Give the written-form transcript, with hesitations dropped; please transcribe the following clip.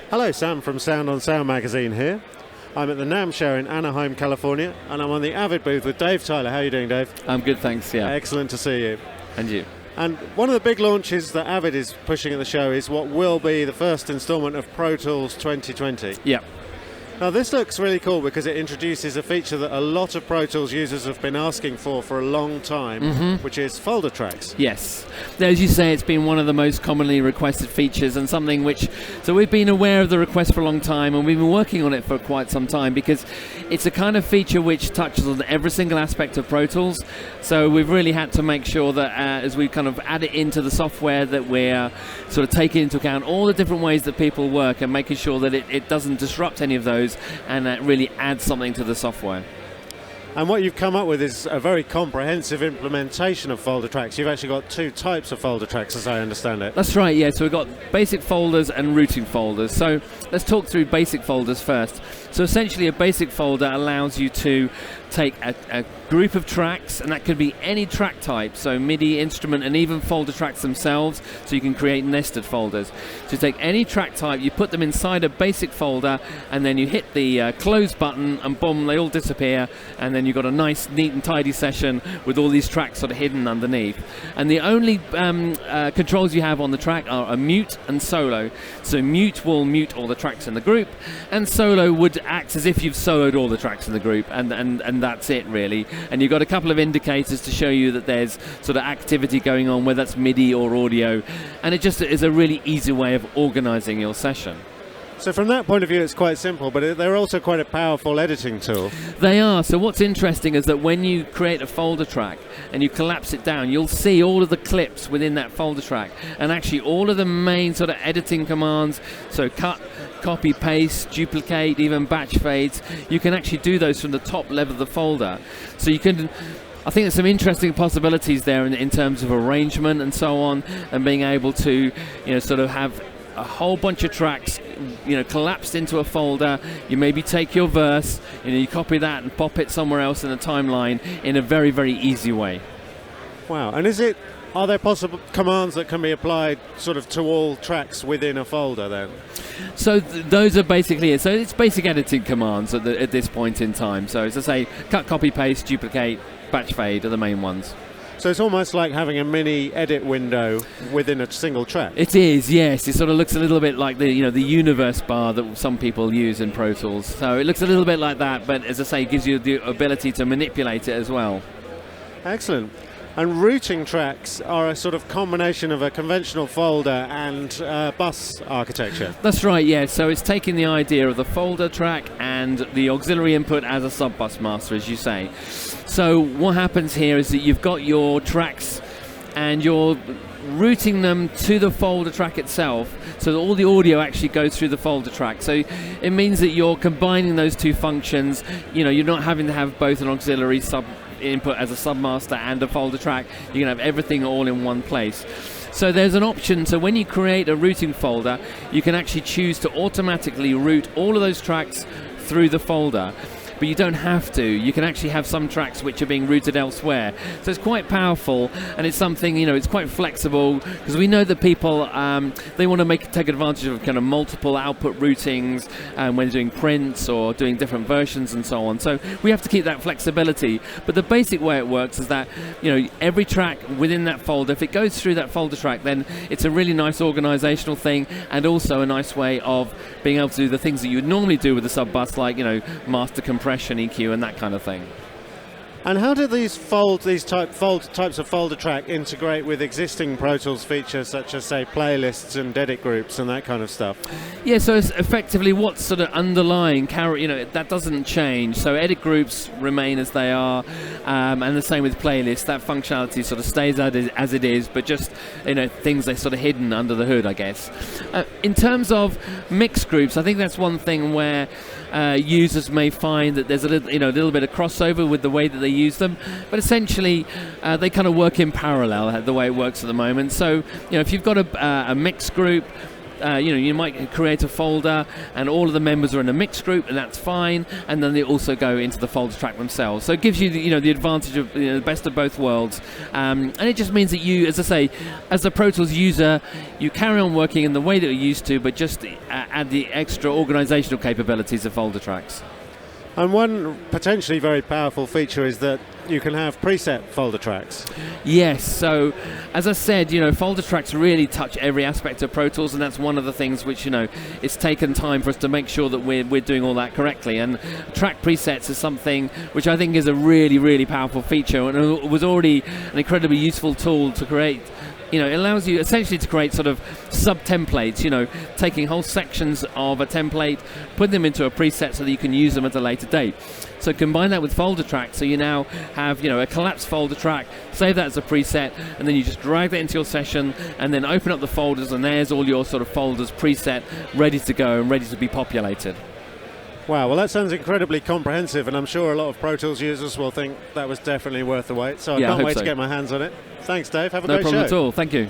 Hello, Sam from Sound on Sound magazine here. I'm at the NAMM show in Anaheim, California, and I'm on the Avid booth with Dave Tyler. How are you doing, Dave? I'm good, thanks, yeah. Excellent to see you. And you? And one of the big launches that Avid is pushing at the show is what will be the first installment of Pro Tools 2020. Yeah. Now this looks really cool because it introduces a feature that a lot of Pro Tools users have been asking for a long time, which is folder tracks. Yes. As you say, it's been one of the most commonly requested features and something which, so we've been aware of the request for a long time and we've been working on it for quite some time because it's a kind of feature which touches on every single aspect of Pro Tools. So we've really had to make sure that as we kind of add it into the software that we're sort of taking into account all the different ways that people work and making sure that it doesn't disrupt any of those and really adds something to the software. And what you've come up with is a very comprehensive implementation of folder tracks. You've actually got two types of folder tracks, as I understand it. That's right, yeah. So we've got basic folders and routing folders. So let's talk through basic folders first. So essentially a basic folder allows you to take a group of tracks, and that could be any track type, so MIDI, instrument, and even folder tracks themselves, so you can create nested folders. So you take any track type, you put them inside a basic folder, and then you hit the close button, and boom, they all disappear, and then you've got a nice, neat and tidy session with all these tracks sort of hidden underneath. And the only controls you have on the track are a mute and solo. So mute will mute all the tracks in the group, and solo would act as if you've soloed all the tracks in the group, and that's it really. And you've got a couple of indicators to show you that there's sort of activity going on, whether that's MIDI or audio, and it just is a really easy way of organizing your session. So from that point of view, it's quite simple, but they're also quite a powerful editing tool. They are. So what's interesting is that when you create a folder track and you collapse it down, you'll see all of the clips within that folder track, and actually all of the main sort of editing commands, so cut, copy, paste, duplicate, even batch fades, you can actually do those from the top level of the folder. So you can, I think there's some interesting possibilities there in terms of arrangement and so on, and being able to, sort of have a whole bunch of tracks, collapsed into a folder. You maybe take your verse, you copy that and pop it somewhere else in the timeline in a very, very easy way. Wow. And are there possible commands that can be applied sort of to all tracks within a folder then? So those are basically it. So it's basic editing commands at this point in time. So as I say, cut, copy, paste, duplicate, batch fade are the main ones. So it's almost like having a mini edit window within a single track. It is, yes. It sort of looks a little bit like the universe bar that some people use in Pro Tools. So it looks a little bit like that, but as I say, it gives you the ability to manipulate it as well. Excellent. And routing tracks are a sort of combination of a conventional folder and bus architecture. That's right, yeah. So it's taking the idea of the folder track and the auxiliary input as a sub-bus master, as you say. So what happens here is that you've got your tracks and you're routing them to the folder track itself, so that all the audio actually goes through the folder track. So it means that you're combining those two functions. You're not having to have both an auxiliary input as a submaster and a folder track. You can have everything all in one place. So there's an option, so when you create a routing folder, you can actually choose to automatically route all of those tracks through the folder. But you don't have to. You can actually have some tracks which are being routed elsewhere. So it's quite powerful, and it's something, it's quite flexible, because we know that people, they want to take advantage of kind of multiple output routings when doing prints or doing different versions and so on. So we have to keep that flexibility. But the basic way it works is that, every track within that folder, if it goes through that folder track, then it's a really nice organizational thing, and also a nice way of being able to do the things that you would normally do with a sub-bus, like, master compression, EQ, and that kind of thing. And how do these types of folder track integrate with existing Pro Tools features such as, say, playlists and edit groups and that kind of stuff? Yeah, so it's effectively what's sort of underlying, that doesn't change. So edit groups remain as they are, and the same with playlists. That functionality sort of stays as it is, but just, things are sort of hidden under the hood, I guess. In terms of mixed groups, I think that's one thing where users may find that there's a little bit of crossover with the way that they use them, but essentially they kind of work in parallel, the way it works at the moment. So if you've got a mixed group, you might create a folder and all of the members are in a mixed group, and that's fine, and then they also go into the folder track themselves. So it gives you the advantage of the best of both worlds, and it just means that you, as I say, as a Pro Tools user, you carry on working in the way that you're used to, but just add the extra organizational capabilities of folder tracks. And one potentially very powerful feature is that you can have preset folder tracks. Yes, so as I said, folder tracks really touch every aspect of Pro Tools, and that's one of the things which, it's taken time for us to make sure that we're doing all that correctly. And track presets is something which I think is a really, really powerful feature, and it was already an incredibly useful tool to create. It allows you essentially to create sort of sub-templates, taking whole sections of a template, put them into a preset so that you can use them at a later date. So combine that with folder tracks, so you now have, a collapsed folder track, save that as a preset, and then you just drag that into your session, and then open up the folders, and there's all your sort of folders preset, ready to go and ready to be populated. Wow, well that sounds incredibly comprehensive, and I'm sure a lot of Pro Tools users will think that was definitely worth the wait, so I can't wait to get my hands on it. Thanks, Dave. Have a great show. No problem at all. Thank you.